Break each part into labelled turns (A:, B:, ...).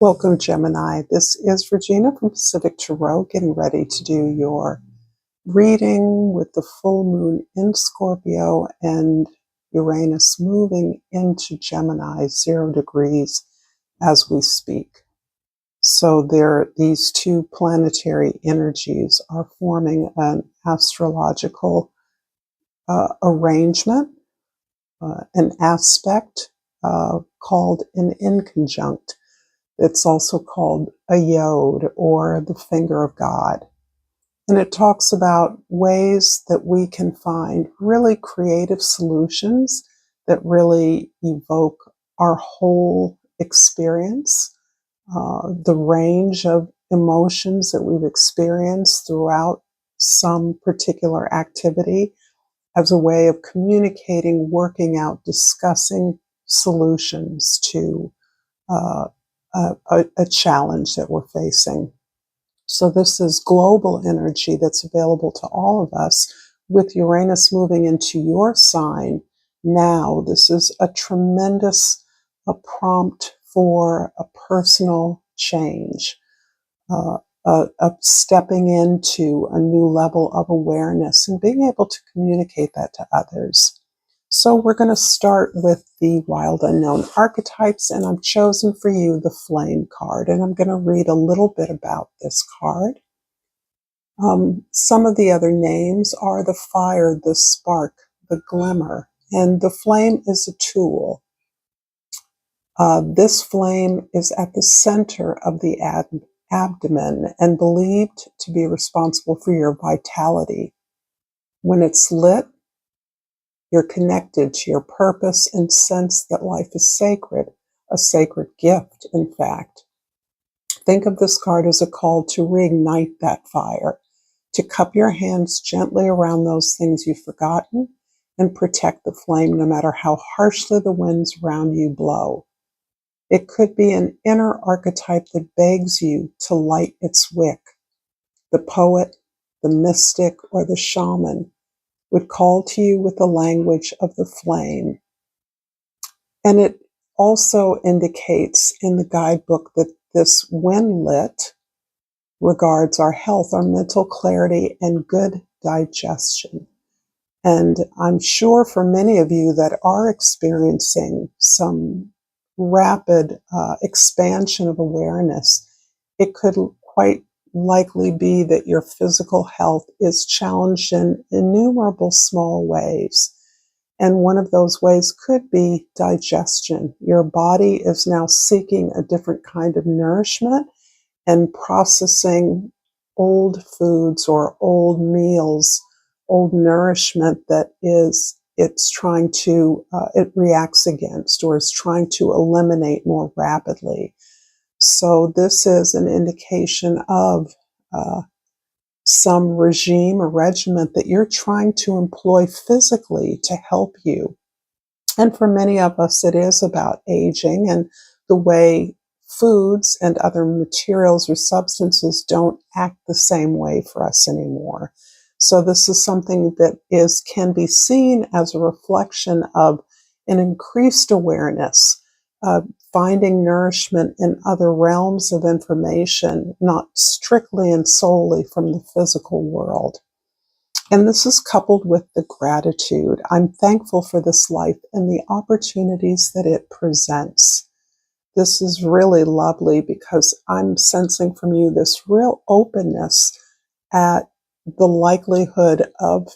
A: Welcome, Gemini. This is Regina from Pacific Tarot, getting ready to do your reading with the full moon in Scorpio and Uranus moving into Gemini, 0 degrees as we speak. So these two planetary energies are forming an astrological arrangement, an aspect called an inconjunct. It's also called a yod, or the finger of God. And it talks about ways that we can find really creative solutions that really evoke our whole experience, the range of emotions that we've experienced throughout some particular activity, as a way of communicating, working out, discussing solutions to a challenge that we're facing. So this is global energy that's available to all of us. With Uranus moving into your sign now, this is a tremendous prompt for a personal change, of stepping into a new level of awareness and being able to communicate that to others. So we're going to start with the wild unknown archetypes, and I've chosen for you the flame card, and I'm going to read a little bit about this card. Some of the other names are the fire, the spark, the glimmer, and the flame is a tool. This flame is at the center of the abdomen and believed to be responsible for your vitality. When it's lit, you're connected to your purpose and sense that life is sacred, a sacred gift, in fact. Think of this card as a call to reignite that fire, to cup your hands gently around those things you've forgotten and protect the flame no matter how harshly the winds around you blow. It could be an inner archetype that begs you to light its wick. The poet, the mystic, or the shaman would call to you with the language of the flame. And it also indicates in the guidebook that this, when lit, regards our health, our mental clarity, and good digestion. And I'm sure for many of you that are experiencing some rapid expansion of awareness, it could quite likely be that your physical health is challenged in innumerable small ways. And one of those ways could be digestion. Your body is now seeking a different kind of nourishment and processing old foods or old meals, old nourishment that it's trying to, it reacts against or is trying to eliminate more rapidly. So this is an indication of some regime or regiment that you're trying to employ physically to help you. And for many of us, it is about aging and the way foods and other materials or substances don't act the same way for us anymore. So this is something that can be seen as a reflection of an increased awareness, finding nourishment in other realms of information, not strictly and solely from the physical world. And this is coupled with the gratitude. I'm thankful for this life and the opportunities that it presents. This is really lovely because I'm sensing from you this real openness at the likelihood of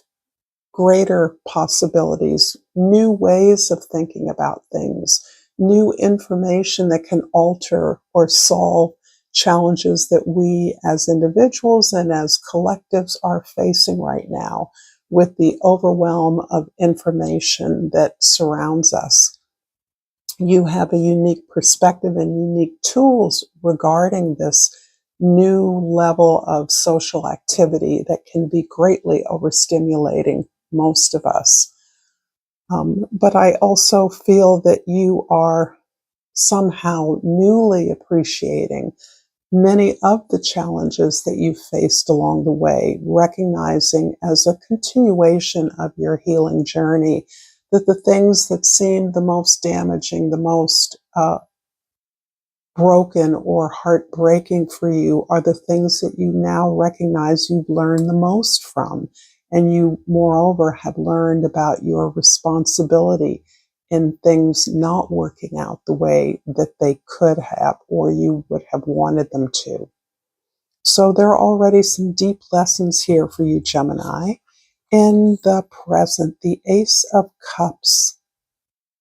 A: greater possibilities, new ways of thinking about things, new information that can alter or solve challenges that we as individuals and as collectives are facing right now with the overwhelm of information that surrounds us. You have a unique perspective and unique tools regarding this new level of social activity that can be greatly overstimulating most of us. But I also feel that you are somehow newly appreciating many of the challenges that you've faced along the way, recognizing as a continuation of your healing journey that the things that seem the most damaging, the most broken or heartbreaking for you are the things that you now recognize you've learned the most from. And you, moreover, have learned about your responsibility in things not working out the way that they could have or you would have wanted them to. So there are already some deep lessons here for you, Gemini. In the present, the Ace of Cups.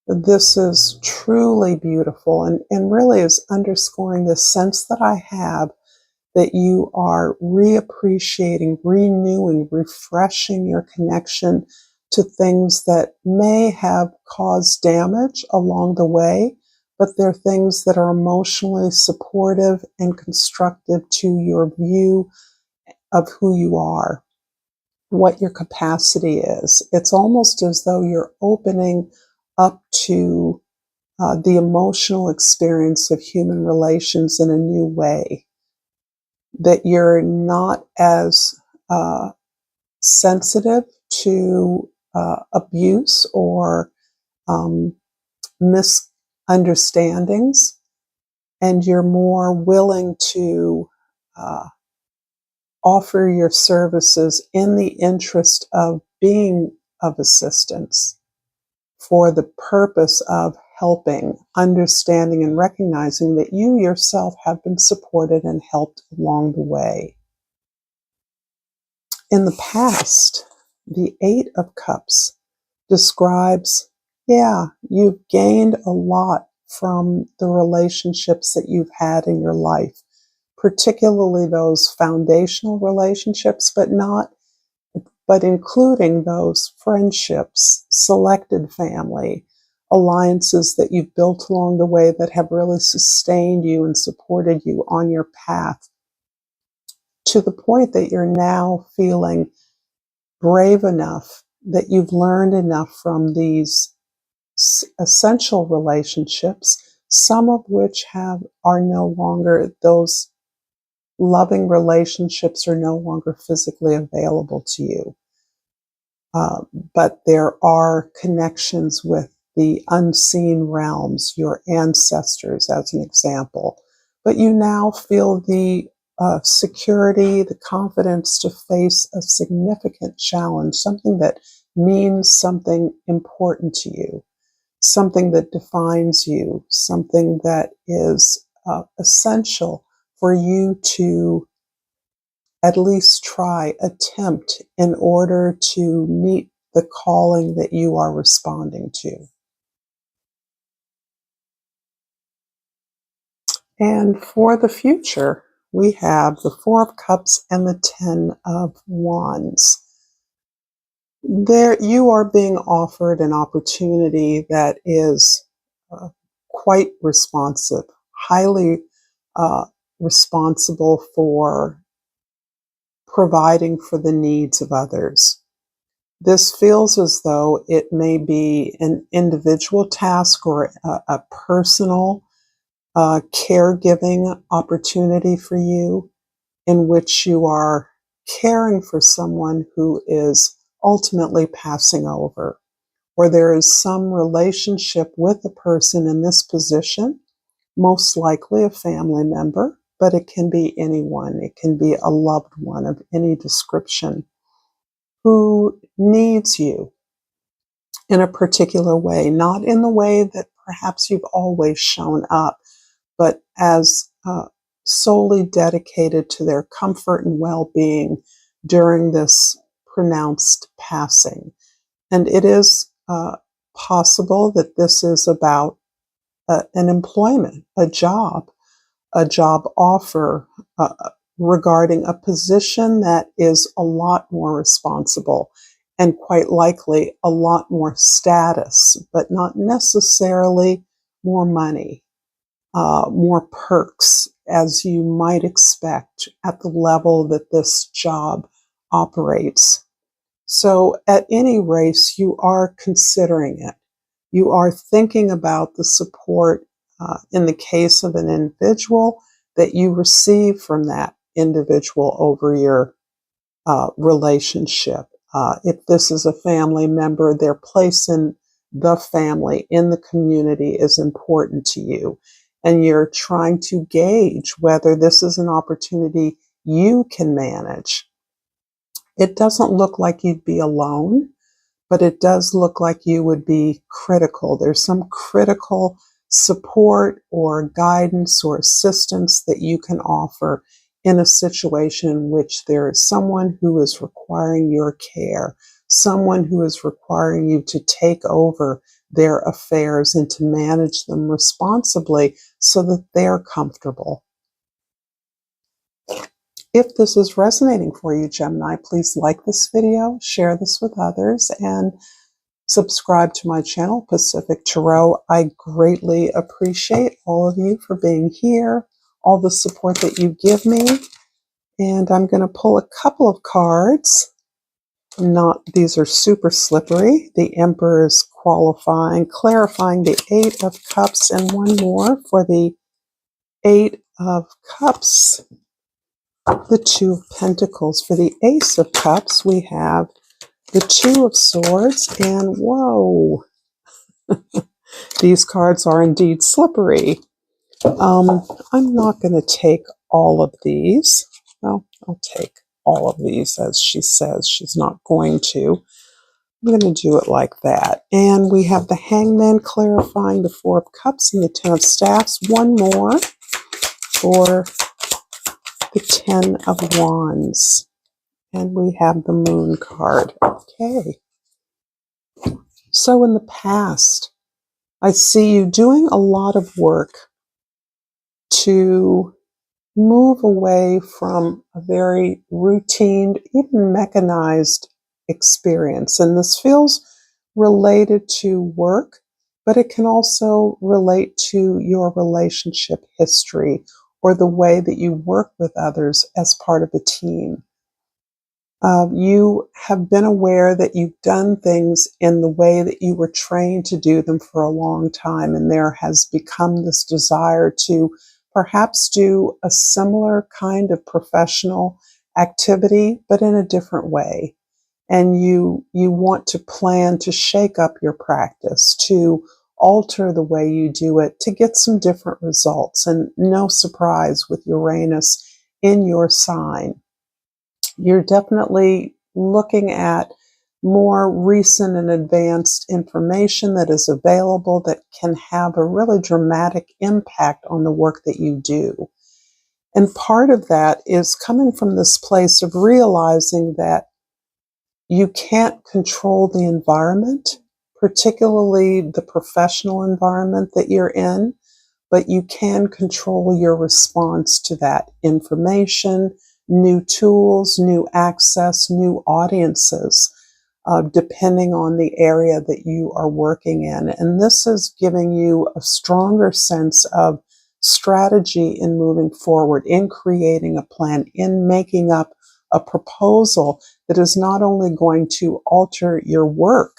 A: This is truly beautiful and really is underscoring the sense that I have that you are reappreciating, renewing, refreshing your connection to things that may have caused damage along the way, but they're things that are emotionally supportive and constructive to your view of who you are, what your capacity is. It's almost as though you're opening up to the emotional experience of human relations in a new way, that you're not as sensitive to abuse or misunderstandings, and you're more willing to offer your services in the interest of being of assistance for the purpose of helping, understanding, and recognizing that you yourself have been supported and helped along the way. In the past, the Eight of Cups describes, you've gained a lot from the relationships that you've had in your life, particularly those foundational relationships, but including those friendships, selected family, alliances that you've built along the way that have really sustained you and supported you on your path, to the point that you're now feeling brave enough, that you've learned enough from these essential relationships, some of which are no longer, those loving relationships are no longer physically available to you. But there are connections with the unseen realms, your ancestors, as an example. But you now feel the security, the confidence to face a significant challenge, something that means something important to you, something that defines you, something that is essential for you to at least attempt in order to meet the calling that you are responding to. And for the future, we have the Four of Cups and the Ten of Wands. There, you are being offered an opportunity that is quite responsive, highly responsible for providing for the needs of others. This feels as though it may be an individual task or a personal caregiving opportunity for you, in which you are caring for someone who is ultimately passing over, or there is some relationship with a person in this position, most likely a family member, but it can be anyone. It can be a loved one of any description who needs you in a particular way, not in the way that perhaps you've always shown up, but as solely dedicated to their comfort and well-being during this pronounced passing. And it is possible that this is about an employment, a job offer regarding a position that is a lot more responsible and quite likely a lot more status, but not necessarily more money, more perks, as you might expect at the level that this job operates. So at any rate, you are considering it. You are thinking about the support in the case of an individual that you receive from that individual over your relationship. If this is a family member, their place in the family, in the community is important to you. and you're trying to gauge whether this is an opportunity you can manage. It doesn't look like you'd be alone, but it does look like you would be critical. There's some critical support or guidance or assistance that you can offer in a situation in which there is someone who is requiring your care, someone who is requiring you to take over their affairs and to manage them responsibly so that they're comfortable. If this is resonating for you, Gemini, please like this video, share this with others, and subscribe to my channel, Pacific Tarot. I greatly appreciate all of you for being here, all the support that you give me. And I'm going to pull a couple of cards. These are super slippery. The Emperor is clarifying the Eight of Cups, and one more for the Eight of Cups. The Two of Pentacles. For the Ace of Cups, we have the Two of Swords, and whoa, these cards are indeed slippery. I'm not going to take all of these. Well, I'll take all of these, as she says she's not going to. I'm going to do it like that. And we have the Hangman clarifying the Four of Cups and the Ten of Staffs. One more for the Ten of Wands. And we have the Moon card. Okay. So in the past, I see you doing a lot of work to move away from a very routine, even mechanized experience. And this feels related to work, but it can also relate to your relationship history or the way that you work with others as part of a team. You have been aware that you've done things in the way that you were trained to do them for a long time, and there has become this desire to perhaps do a similar kind of professional activity, but in a different way. And you want to plan to shake up your practice, to alter the way you do it, to get some different results. And no surprise with Uranus in your sign, you're definitely looking at more recent and advanced information that is available that can have a really dramatic impact on the work that you do. And part of that is coming from this place of realizing that you can't control the environment, particularly the professional environment that you're in, but you can control your response to that information, new tools, new access, new audiences, depending on the area that you are working in. And this is giving you a stronger sense of strategy in moving forward, in creating a plan, in making up a proposal that is not only going to alter your work,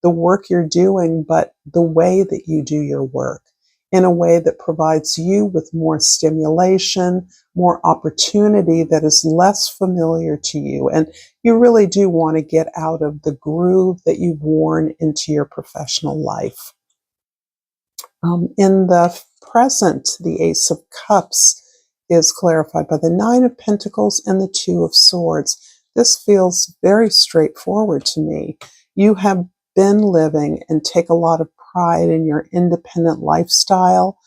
A: the work you're doing, but the way that you do your work in a way that provides you with more stimulation, more opportunity that is less familiar to you. And you really do want to get out of the groove that you've worn into your professional life. In the present, the Ace of Cups is clarified by the Nine of Pentacles and the Two of Swords. This feels very straightforward to me. You have been living and take a lot of pride in your independent lifestyle.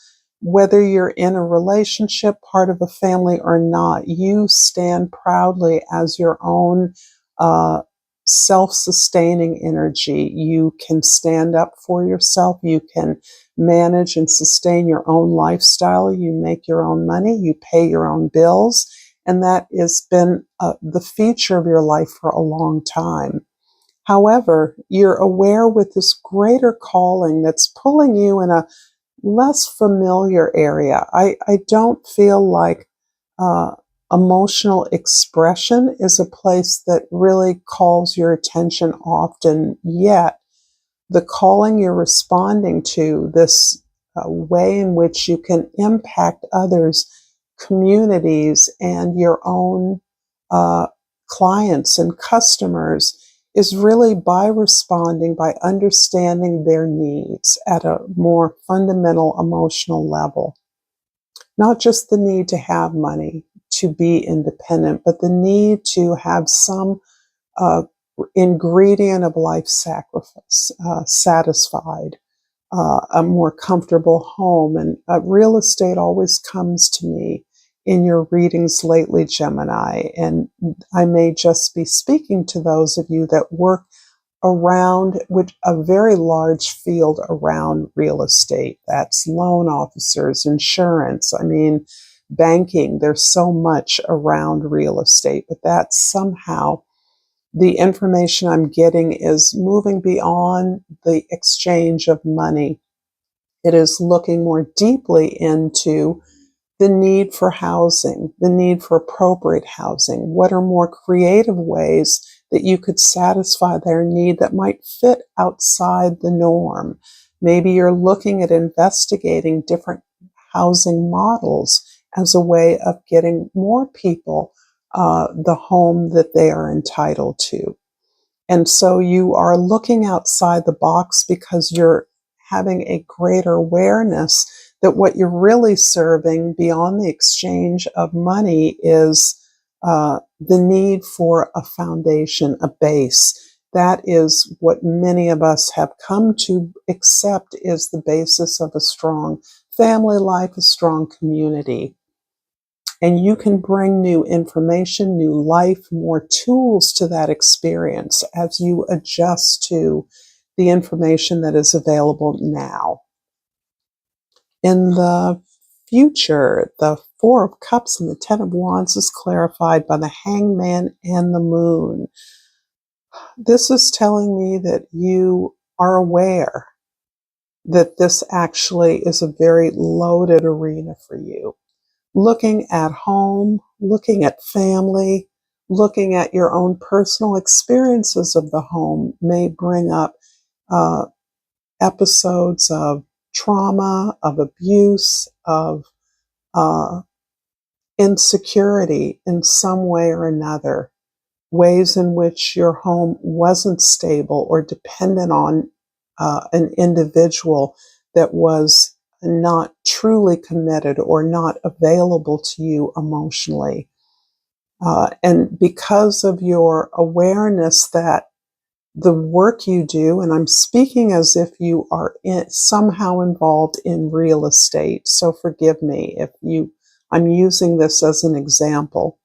A: Whether you're in a relationship, part of a family or not, you stand proudly as your own self-sustaining energy. You can stand up for yourself. You can manage and sustain your own lifestyle. You make your own money. You pay your own bills. And that has been the feature of your life for a long time. However, you're aware with this greater calling that's pulling you in a less familiar area. I don't feel like emotional expression is a place that really calls your attention often, yet the calling you're responding to, this way in which you can impact others, communities, and your own clients and customers, is really by responding, by understanding their needs at a more fundamental emotional level. Not just the need to have money to be independent, but the need to have some uh, ingredient of life sacrifice satisfied, a more comfortable home. And real estate always comes to me in your readings lately, Gemini. And I may just be speaking to those of you that work around with a very large field around real estate. That's loan officers, insurance, I mean, banking. There's so much around real estate, but that's somehow the information I'm getting is moving beyond the exchange of money. It is looking more deeply into the need for housing, the need for appropriate housing. What are more creative ways that you could satisfy their need that might fit outside the norm? Maybe you're looking at investigating different housing models as a way of getting more people the home that they are entitled to. And so you are looking outside the box because you're having a greater awareness that what you're really serving beyond the exchange of money is the need for a foundation, a base. That is what many of us have come to accept is the basis of a strong family life, a strong community. And you can bring new information, new life, more tools to that experience as you adjust to the information that is available now. In the future, the Four of Cups and the Ten of Wands is clarified by the Hangman and the Moon. This is telling me that you are aware that this actually is a very loaded arena for you. Looking at home, looking at family, looking at your own personal experiences of the home may bring up uh, episodes of trauma, of abuse, of uh, insecurity in some way or another, ways in which your home wasn't stable or dependent on an individual that was not truly committed or not available to you emotionally. And because of your awareness that the work you do, and I'm speaking as if you are somehow involved in real estate, so forgive me if I'm using this as an example.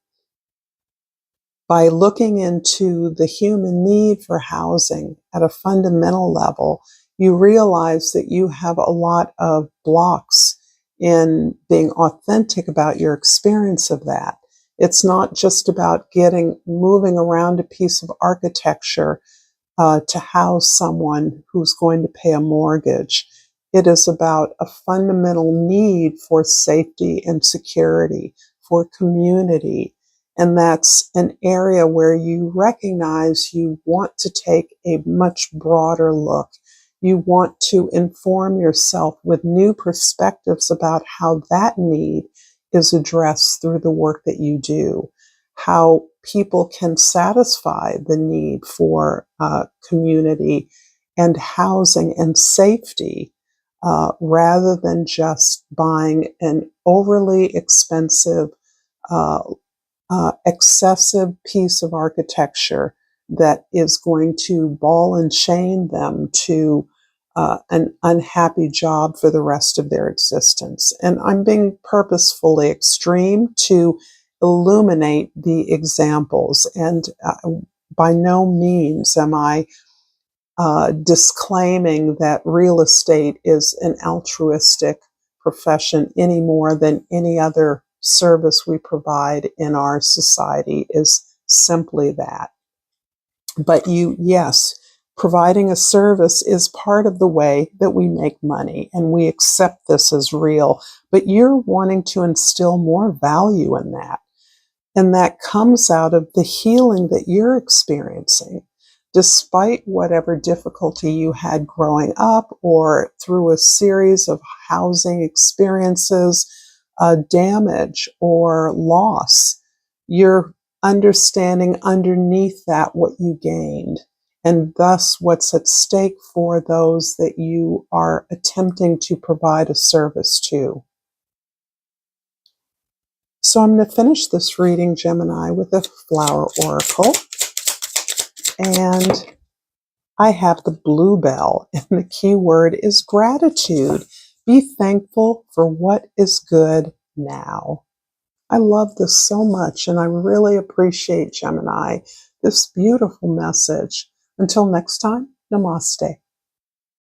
A: By looking into the human need for housing at a fundamental level, you realize that you have a lot of blocks in being authentic about your experience of that. It's not just about moving around a piece of architecture to house someone who's going to pay a mortgage. It is about a fundamental need for safety and security, for community. And that's an area where you recognize you want to take a much broader look. You want to inform yourself with new perspectives about how that need is addressed through the work that you do, how people can satisfy the need for community and housing and safety rather than just buying an overly expensive, excessive piece of architecture that is going to ball and chain them to an unhappy job for the rest of their existence. And I'm being purposefully extreme to illuminate the examples. And by no means am I disclaiming that real estate is an altruistic profession any more than any other service we provide in our society is simply that. But yes, providing a service is part of the way that we make money, and we accept this as real. But you're wanting to instill more value in that. And that comes out of the healing that you're experiencing, despite whatever difficulty you had growing up or through a series of housing experiences, damage or loss. You're understanding underneath that what you gained, and thus what's at stake for those that you are attempting to provide a service to. So I'm going to finish this reading, Gemini, with a flower oracle. And I have the bluebell, and the key word is gratitude. Be thankful for what is good now. I love this so much, and I really appreciate, Gemini, this beautiful message. Until next time, namaste.